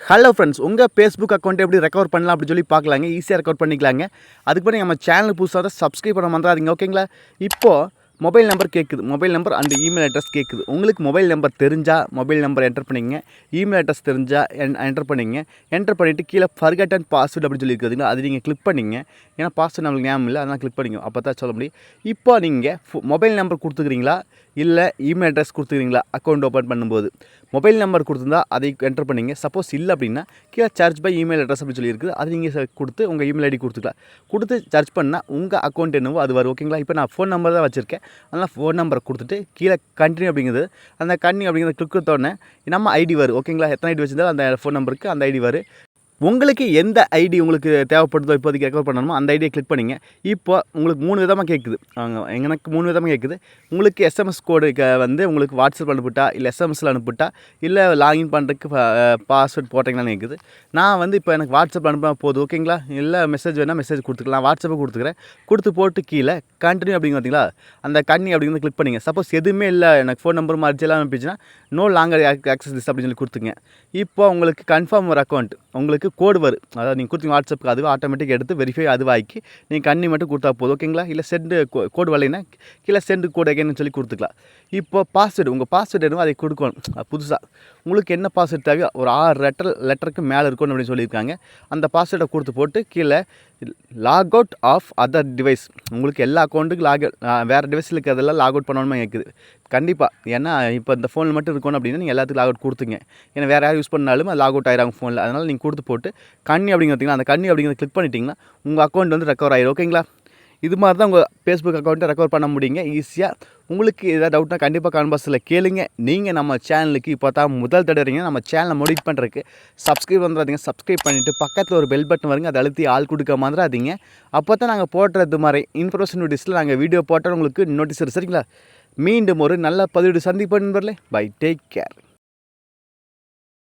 Hello friends, உங்கள் Facebook account எப்படி recover பண்ணலாம் அப்படின்னு சொல்லி பார்க்கலாங்க. ஈஸியாக ரெக்கவர் பண்ணிக்கலாங்க. அதுக்கு பிறகு நம்ம சேனல் புதுசாக தான் சப்ஸ்கிரைப் பண்ண மறந்துடாதீங்க. ஓகேங்களா? இப்போது மொபைல் நம்பர் கேட்குது, mobile number and email address கேட்குது. உங்களுக்கு மொபைல் நம்பர் தெரிஞ்சால் மொபைல் நம்பர் என்டர் பண்ணிங்க, இமெயில் அட்ரஸ் தெரிஞ்சால் என்டர் பண்ணிங்க. என்டர் பண்ணிவிட்டு கீழே ஃபர்கட் அண்ட் பாஸ்வேர்டு அப்படின்னு சொல்லி இருக்குதுங்களா, அது நீங்கள் கிளிக் பண்ணிங்க. ஏன்னா பாஸ்வேர்டு நம்மளுக்கு ஞாபகம் இல்லை, அதனால் கிளிக் பண்ணிங்க. அப்போ தான் சொல்ல முடியும். இப்போ நீங்கள் மொபைல் நம்பர் கொடுத்துக்கிறீங்களா இல்லை இமெயில் அட்ரஸ் கொடுத்துக்கிறீங்களா? அக்கௌண்ட் ஓப்பன் பண்ணும்போது மொபைல் நம்பர் கொடுத்துருந்தா அதை என்டர் பண்ணிங்க. சப்போஸ் இல்லை அப்படின்னா கீழே சர்ச் பை இமெயில் அட்ரஸ் அப்படின்னு சொல்லி இருக்குது, அது நீங்கள் கொடுத்து உங்கள் இமெயில் ஐடி கொடுத்துக்கலாம். கொடுத்து சர்ச் பண்ணால் உங்கள் அக்கௌண்ட் என்னவோ அது வரும். ஓகேங்களா? இப்போ நான் ஃபோன் நம்பர் தான் வச்சுருக்கேன், அதனால் ஃபோன் நம்பரை கொடுத்துட்டு கீழே கண்டினியூ அப்படிங்கிறது, அந்த கண்டினியூ அப்படிங்கிறத கிளிக் கொடுத்தோடனே நம்ம ஐடி வரும். ஓகேங்களா? எத்தனை ஐடி வச்சுருந்தாலும் அந்த ஃபோன் நம்பருக்கு அந்த ஐடி வரும். உங்களுக்கு எந்த ஐடி உங்களுக்கு தேவைப்படுதோ இப்போதைக்கு ரெக்கவர் பண்ணணுமோ அந்த ஐடியை கிளிக் பண்ணிங்க. இப்போ உங்களுக்கு 3 விதமாக கேட்குது. எனக்கு 3 விதமாக கேட்குது. உங்களுக்கு எஸ்எம்எஸ் கோடு வந்து உங்களுக்கு வாட்ஸ்அப் அனுப்பிட்டா, இல்லை எஸ்எம்எஸில் அனுப்பிட்டா, இல்லை லாகின் பண்ணுறதுக்கு பாஸ்வேர்ட் போட்டிங்களான்னு கேட்குது. நான் வந்து இப்போ எனக்கு வாட்ஸ்அப் அனுப்பினா போதும். ஓகேங்களா? இல்லை மெசேஜ் வேணால் மெசேஜ் கொடுத்துக்கலாம். வாட்ஸ்அப்பை கொடுத்துக்கிறேன். கொடுத்து போட்டு கீழே கண்டினியூ அப்படிங்க பார்த்தீங்களா, அந்த கண்டினியூ அப்படிங்கிறத கிளிக் பண்ணிங்க. சப்போஸ் எதுவுமே இல்லை, எனக்கு ஃபோன் நம்பர் மாறிச்செல்லாம் அனுப்பிச்சுன்னா நோ லாங்கர் ஆக்சஸ் திஸ் அப்படின்னு சொல்லி கொடுத்துங்க. இப்போ உங்களுக்கு கன்ஃபார்ம் ஒரு அக்கௌண்ட் உங்களுக்கு கோடு வரும். அதாவது நீங்கள் கொடுத்தீங்க வாட்ஸ்அப்புக்கு, அதுவே ஆட்டோமேட்டிக் எடுத்து வெரிஃபை அதுவாக்கி நீங்கள் கண்ணி மட்டும் கொடுத்தா போதும். ஓகேங்களா? இல்லை சென்டு கோடு வரலைன்னா கீழே சென்டு கோடு எகைன்னு சொல்லி கொடுத்துக்கலாம். இப்போ பாஸ்வேர்டு, உங்கள் பாஸ்வேர்டு என்னவோ அதை கொடுக்கணும். புதுசாக உங்களுக்கு என்ன பாஸ்வேர்டு தேவையோ ஒரு 6 லெட்டருக்கு மேலே இருக்கணும் அப்படின்னு சொல்லியிருக்காங்க. அந்த பாஸ்வேர்டை கொடுத்து போட்டு கீழே log out of other device, உங்களுக்கு எல்லா அக்கௌண்ட்டுக்கும் வேறு டிவைஸில் இருக்கிறதெல்லாம் லாக் அவுட் பண்ணணுமா கேட்குது. கண்டிப்பாக, ஏன்னா இப்போ இந்த ஃபோனில் மட்டும் இருக்கணும் அப்படின்னா நீங்கள் எல்லாத்துக்கும் லாக் அவுட் கொடுத்துங்க. ஏன்னா வேறு யாரும் யூஸ் பண்ணாலும் அது லாக் அவுட் ஆயிராங்க ஃபோனில். அதனால் நீங்கள் கொடுத்து போட்டு கண்ணி அப்படிங்கிறீங்கன்னா அந்த கண்ணி அப்படிங்கிறத கிளிக் பண்ணிட்டீங்கன்னா உங்கள் அக்கௌண்ட் வந்து ரெக்கவர் ஆயிடும். ஓகேங்களா? இது மாதிரி தான் உங்கள் ஃபேஸ்புக் அக்கௌண்ட்டை ரெக்கவர் பண்ண முடியுங்க ஈஸியாக. உங்களுக்கு எதாவது டவுட்னா கண்டிப்பாக கமெண்ட் பாக்ஸில் கேளுங்க. நீங்கள் நம்ம சேனலுக்கு இப்போ தான் முதல் தடவைங்க நம்ம சேனலை மோடிட் பண்ணுறதுக்கு சப்ஸ்கிரைப் வந்துடாதீங்க. சப்ஸ்கிரைப் பண்ணிவிட்டு பக்கத்தில் ஒரு பெல் பட்டன் வருங்க, அதை அழுத்தி ஆள் கொடுக்க மாதிராதீங்க. அப்போ தான் நாங்கள் போடுறது மாதிரி இன்ஃபர்மேஷன் நோட்டீஸில் நாங்கள் வீடியோ போட்டால் உங்களுக்கு நோட்டீஸ் வரும். சரிங்களா? மீண்டும் ஒரு நல்ல பதிவு சந்திப்போம் நண்பர்களே. Bye, take care.